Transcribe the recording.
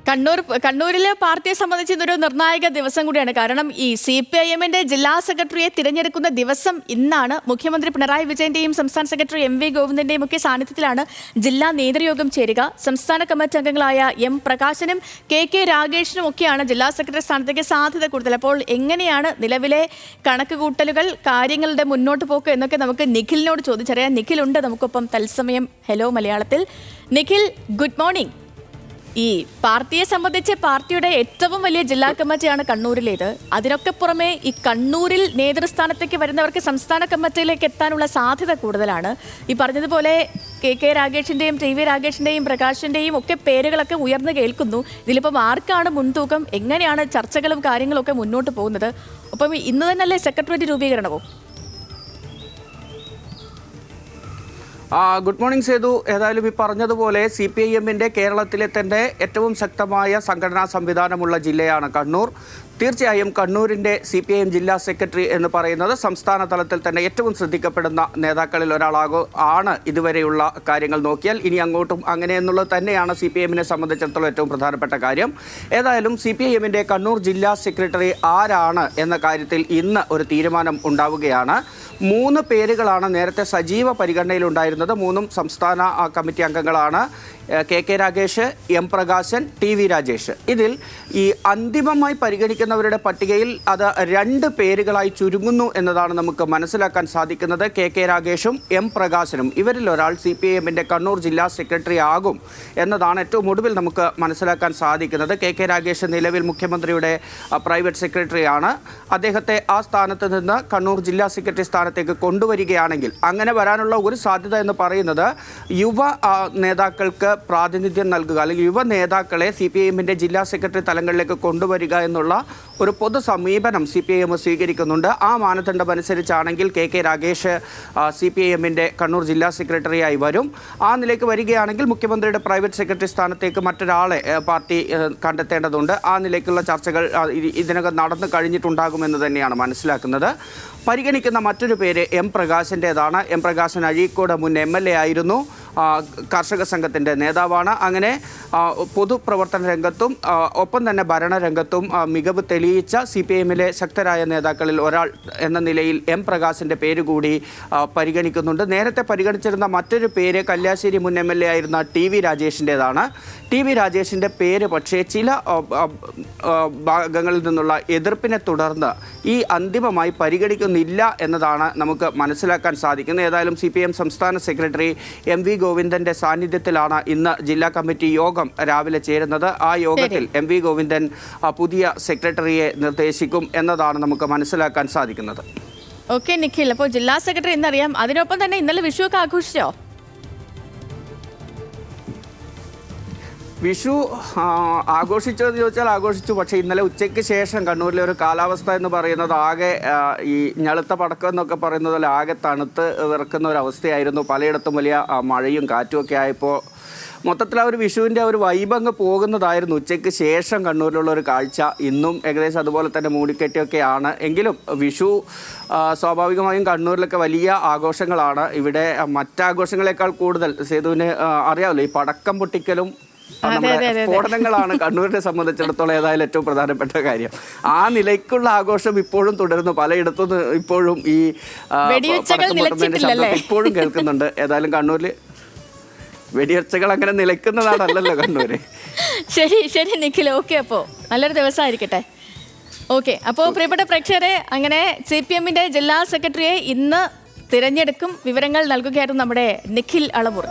കണ്ണൂരിലെ പാർട്ടിയെ സംബന്ധിച്ച് ഇതൊരു നിർണായക ദിവസം കൂടിയാണ്. കാരണം ഈ CPIM-ന്റെ ജില്ലാ സെക്രട്ടറിയെ തിരഞ്ഞെടുക്കുന്ന ദിവസം ഇന്നാണ്. മുഖ്യമന്ത്രി പിണറായി വിജയന്റെയും സംസ്ഥാന സെക്രട്ടറി MV ഗോവിന്ദന്റെയും ഒക്കെ സാന്നിധ്യത്തിലാണ് ജില്ലാ നേതൃയോഗം ചേരുക. സംസ്ഥാന കമ്മിറ്റി അംഗങ്ങളായ M പ്രകാശനും KK രാഗേഷിനും ഒക്കെയാണ് ജില്ലാ സെക്രട്ടറി സ്ഥാനത്തേക്ക് സാധ്യത കൂടുതൽ. അപ്പോൾ എങ്ങനെയാണ് നിലവിലെ കണക്കുകൂട്ടലുകൾ, കാര്യങ്ങളുടെ മുന്നോട്ട് പോക്ക് എന്നൊക്കെ നമുക്ക് നിഖിലിനോട് ചോദിച്ചറിയാം. നിഖിൽ ഉണ്ട് നമുക്കൊപ്പം തത്സമയം ഹലോ മലയാളത്തിൽ. Nikhil, good morning. ഈ പാർട്ടിയെ സംബന്ധിച്ച് പാർട്ടിയുടെ ഏറ്റവും വലിയ ജില്ലാ കമ്മിറ്റിയാണ് കണ്ണൂരിലേത്. അതിനൊക്കെ പുറമെ ഈ കണ്ണൂരിൽ നേതൃസ്ഥാനത്തേക്ക് വരുന്നവർക്ക് സംസ്ഥാന കമ്മിറ്റിയിലേക്ക് എത്താനുള്ള സാധ്യത കൂടുതലാണ്. ഈ പറഞ്ഞതുപോലെ KK രാഗേഷിന്റെയും TV രാഗേഷിന്റെയും പ്രകാശിന്റെയും ഒക്കെ പേരുകളൊക്കെ ഉയർന്നു കേൾക്കുന്നു. ഇതിലിപ്പം ആർക്കാണ് മുൻതൂക്കം? എങ്ങനെയാണ് ചർച്ചകളും കാര്യങ്ങളും ഒക്കെ മുന്നോട്ട് പോകുന്നത്? അപ്പം ഇന്ന് തന്നെയല്ലേ സെക്രട്ടേറിയറ്റ് രൂപീകരണമോ? Good morning Sethu. ഏതായാലും ഈ പറഞ്ഞതുപോലെ CPIM-ന്റെ കേരളത്തിലെ തന്നെ ഏറ്റവും ശക്തമായ സംഘടനാ സംവിധാനമുള്ള ജില്ലയാണ് കണ്ണൂർ. തീർച്ചയായും കണ്ണൂരിൻ്റെ CPIM ജില്ലാ സെക്രട്ടറി എന്ന് പറയുന്നത് സംസ്ഥാന തലത്തിൽ തന്നെ ഏറ്റവും ശ്രദ്ധിക്കപ്പെടുന്ന നേതാക്കളിൽ ആണ്. ഇതുവരെയുള്ള കാര്യങ്ങൾ നോക്കിയാൽ ഇനി അങ്ങോട്ടും അങ്ങനെ എന്നുള്ളത് തന്നെയാണ് CPIM-നെ സംബന്ധിച്ചിടത്തോളം ഏറ്റവും പ്രധാനപ്പെട്ട കാര്യം. ഏതായാലും CPIM-ന്റെ കണ്ണൂർ ജില്ലാ സെക്രട്ടറി ആരാണ് എന്ന കാര്യത്തിൽ ഇന്ന് ഒരു തീരുമാനം ഉണ്ടാവുകയാണ്. 3 പേരുകളാണ് നേരത്തെ സജീവ പരിഗണനയിലുണ്ടായിരുന്നത്. 3 സംസ്ഥാന കമ്മിറ്റി അംഗങ്ങളാണ്. KK Ragesh, M Prakashan, TV Rajesh. ഇതിൽ ഈ അന്തിമമായി പരിഗണിക്കുന്നവരുടെ പട്ടികയിൽ അത് 2 പേരുകളായി ചുരുങ്ങുന്നു എന്നതാണ് നമുക്ക് മനസ്സിലാക്കാൻ സാധിക്കുന്നത്. KK രാഗേഷും M പ്രകാശനും ഇവരിൽ ഒരാൾ CPIM-ന്റെ കണ്ണൂർ ജില്ലാ സെക്രട്ടറി ആകും എന്നതാണ് ഏറ്റവും ഒടുവിൽ നമുക്ക് മനസ്സിലാക്കാൻ സാധിക്കുന്നത്. KK രാഗേഷ് നിലവിൽ മുഖ്യമന്ത്രിയുടെ പ്രൈവറ്റ് സെക്രട്ടറിയാണ്. അദ്ദേഹത്തെ ആ സ്ഥാനത്ത് നിന്ന് കണ്ണൂർ ജില്ലാ സെക്രട്ടറി സ്ഥാനത്തേക്ക് കൊണ്ടുവരികയാണെങ്കിൽ അങ്ങനെ വരാനുള്ള ഒരു സാധ്യത എന്ന് പറയുന്നത് യുവ നേതാക്കൾക്ക് പ്രാതിനിധ്യം നൽകുക, അല്ലെങ്കിൽ യുവ നേതാക്കളെ CPIM-ന്റെ ജില്ലാ സെക്രട്ടറി തലങ്ങളിലേക്ക് കൊണ്ടുവരിക എന്നുള്ള ഒരു പൊതു സമീപനം CPIM സ്വീകരിക്കുന്നുണ്ട്. ആ മാനദണ്ഡം അനുസരിച്ചാണെങ്കിൽ KK രാഗേഷ് CPIM-ന്റെ കണ്ണൂർ ജില്ലാ സെക്രട്ടറിയായി വരും. ആ നിലയ്ക്ക് വരികയാണെങ്കിൽ മുഖ്യമന്ത്രിയുടെ പ്രൈവറ്റ് സെക്രട്ടറി സ്ഥാനത്തേക്ക് മറ്റൊരാളെ പാർട്ടി കണ്ടെത്തേണ്ടതുണ്ട്. ആ നിലയ്ക്കുള്ള ചർച്ചകൾ ഇതിനകം നടന്നു കഴിഞ്ഞിട്ടുണ്ടാകുമെന്ന് തന്നെയാണ് മനസ്സിലാക്കുന്നത്. പരിഗണിക്കുന്ന മറ്റൊരു പേര് M പ്രകാശിൻ്റേതാണ്. M പ്രകാശൻ അഴീക്കോട് മുൻ MLA ആയിരുന്നു. കർഷക സംഘത്തിൻ്റെ നേതാവാണ്. അങ്ങനെ പൊതുപ്രവർത്തന രംഗത്തും ഒപ്പം തന്നെ ഭരണരംഗത്തും മികവ് തെളിയിച്ച CPIM-ലെ ശക്തരായ നേതാക്കളിൽ ഒരാൾ എന്ന നിലയിൽ M പ്രകാശിൻ്റെ പേര് കൂടി പരിഗണിക്കുന്നുണ്ട്. നേരത്തെ പരിഗണിച്ചിരുന്ന മറ്റൊരു പേര് കല്യാശ്ശേരി മുൻ MLA ആയിരുന്ന TV രാജേഷിൻ്റേതാണ്. TV രാജേഷിൻ്റെ പേര് പക്ഷേ ചില ഭാഗങ്ങളിൽ നിന്നുള്ള എതിർപ്പിനെ തുടർന്ന് ഈ അന്തിമമായി പരിഗണിക്കുന്നില്ല എന്നതാണ് നമുക്ക് മനസ്സിലാക്കാൻ സാധിക്കുന്നത്. ഏതായാലും CPIM സംസ്ഥാന സെക്രട്ടറി MV ഗോവിന്ദന്റെ സാന്നിധ്യത്തിലാണ് ഇന്ന് ജില്ലാ കമ്മിറ്റി യോഗം രാവിലെ ചേരുന്നത്. ആ യോഗത്തിൽ MV ഗോവിന്ദൻ പുതിയ സെക്രട്ടറിയെ നിർദ്ദേശിക്കും എന്നതാണ് നമുക്ക് മനസ്സിലാക്കാൻ സാധിക്കുന്നത്. ഓക്കെ നിഖിൽ, അപ്പോൾ ജില്ലാ സെക്രട്ടറി എന്നറിയാം. അതിനൊപ്പം തന്നെ ഇന്നലെ വിഷു ഒക്കെ ആഘോഷിച്ചോ? വിഷു ആഘോഷിച്ചോ എന്ന് ചോദിച്ചാൽ ആഘോഷിച്ചു. പക്ഷേ ഇന്നലെ ഉച്ചയ്ക്ക് ശേഷം കണ്ണൂരിലെ ഒരു കാലാവസ്ഥ എന്ന് പറയുന്നത് ആകെ ഈ ഞളുത്ത പടക്കം എന്നൊക്കെ പറയുന്നത് പോലെ ആകെ തണുത്ത് വിറക്കുന്ന ഒരു അവസ്ഥയായിരുന്നു. പലയിടത്തും വലിയ മഴയും കാറ്റും ഒക്കെ ആയപ്പോൾ മൊത്തത്തിൽ ആ ഒരു വിഷുവിൻ്റെ ഒരു വൈബ് അങ്ങ് പോകുന്നതായിരുന്നു ഉച്ചയ്ക്ക് ശേഷം കണ്ണൂരിലുള്ള ഒരു കാഴ്ച. ഇന്നും ഏകദേശം അതുപോലെ തന്നെ മൂടിക്കെട്ടിയൊക്കെയാണ്. എങ്കിലും വിഷു സ്വാഭാവികമായും കണ്ണൂരിലൊക്കെ വലിയ ആഘോഷങ്ങളാണ്. ഇവിടെ മറ്റാഘോഷങ്ങളെക്കാൾ കൂടുതൽ സേതുവിന് അറിയാമല്ലോ, ഈ പടക്കം പൊട്ടിക്കലും സ്ഫോടനങ്ങളാണ് കണ്ണൂരിനെ സംബന്ധിച്ചിടത്തോളം ഏതായാലും ഏറ്റവും പ്രധാനപ്പെട്ട കാര്യം. ആ നിലയ്ക്കുള്ള ആഘോഷം ഇപ്പോഴും തുടരുന്നു. പലയിടത്തും ഇപ്പോഴും ഈ പടക്കം ശബ്ദം ഇപ്പോഴും കേൾക്കുന്നുണ്ട്. ഏതായാലും കണ്ണൂരിൽ വെടിയൊച്ചകൾ അങ്ങനെ നിലയ്ക്കുന്നതാണല്ലോ കണ്ണൂര്. ശരി ശരി നിഖിൽ, ഓക്കെ, അപ്പോൾ നല്ലൊരു ദിവസമായിരിക്കട്ടെ. ഓക്കെ, അപ്പോൾ പ്രിയപ്പെട്ട പ്രേക്ഷകരെ, അങ്ങനെ CPIM-ന്റെ ജില്ലാ സെക്രട്ടറിയെ ഇന്ന് തിരഞ്ഞെടുക്കും. വിവരങ്ങൾ നൽകുകയായിരുന്നു നമ്മുടെ നിഖിൽ അളവൂർ.